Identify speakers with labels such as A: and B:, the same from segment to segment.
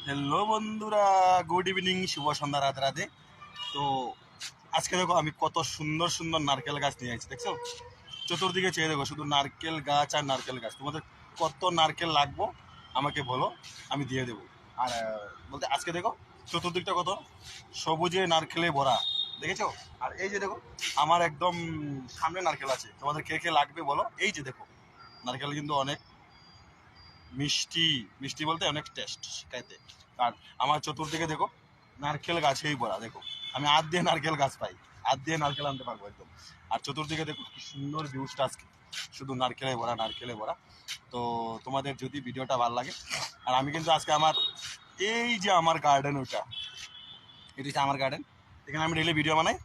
A: Hello বন্ধুরা, good evening, শুভ সন্ধ্যা, রাধে রাধে। তো আজকে দেখো আমি কত সুন্দর সুন্দর নারকেল গাছ নিয়ে আসছি, দেখছো? চতুর্দিকে চেয়ে দেখো, শুধু নারকেল গাছ আর নারকেল গাছ। তোমাদের কত নারকেল লাগবো আমাকে বলো, আমি দিয়ে দেবো। আর বলতে আজকে দেখো চতুর্দিকটা কত সবুজে নারকেলে ভরা, দেখেছো? আর এই যে দেখো আমার একদম সামনে নারকেল আছে। তোমাদের কে কে লাগবে বলো। এই যে দেখো নারকেল কিন্তু অনেক মিষ্টি, মিষ্টি বলতে অনেক টেস্ট খাইতে। আর আমার চতুর্দিকে দেখো নারকেল গাছেই ভরা, দেখো আমি হাত দিয়ে নারকেল গাছ পাই, হাত দিয়ে নারকেল আনতে পারবো একদম। আর চতুর্দিকে দেখো কি সুন্দর ভিউজটা আজকে, শুধু নারকেলে ভরা, নারকেলে ভরা। তো তোমাদের যদি ভিডিওটা ভালো লাগে, আর আমি কিন্তু আজকে আমার এই যে আমার গার্ডেন, ওটা এটি হচ্ছে আমার গার্ডেন, এখানে আমি ডেইলি ভিডিও বানাই।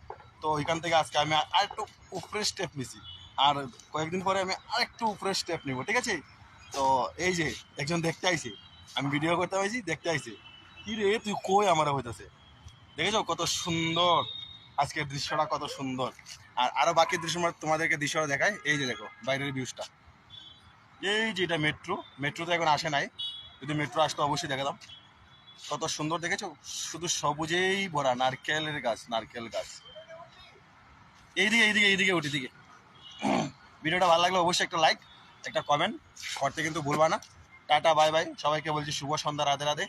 A: তো ওইখান থেকে আজকে আমি আর একটু উপরে স্টেপ নিছি, আর কয়েকদিন পরে আমি আর একটু উপরে স্টেপ নিব, ঠিক আছে? তো এই যে একজন দেখতে আইছে, আমি ভিডিও করতে পাইছি, দেখতে আইছে, কি রে তুই কই আমার হইতাছে। দেখেছো কত সুন্দর আজকের দৃশ্যটা, কত সুন্দর। আর আরো বাকি দৃশ্য তোমাদেরকে দৃশ্যটা দেখায়। এই যে দেখো বাইরের ভিউজটা, এই যে এটা মেট্রো, মেট্রো তো এখন আসে নাই, যদি মেট্রো আসতো অবশ্যই দেখাতাম। কত সুন্দর দেখেছো, শুধু সবুজেই ভরা, নারকেলের গাছ, নারকেল গাছ। এইদিকে এইদিকে এইদিকে উঠি দিকে। ভিডিওটা ভালো লাগলে অবশ্যই একটা লাইক, একটা কমেন্ট করতে কিন্তু ভুলবা না। টাটা বাই বাই, সবাইকে বলছি শুভ সন্ধ্যা, রাধে রাধে।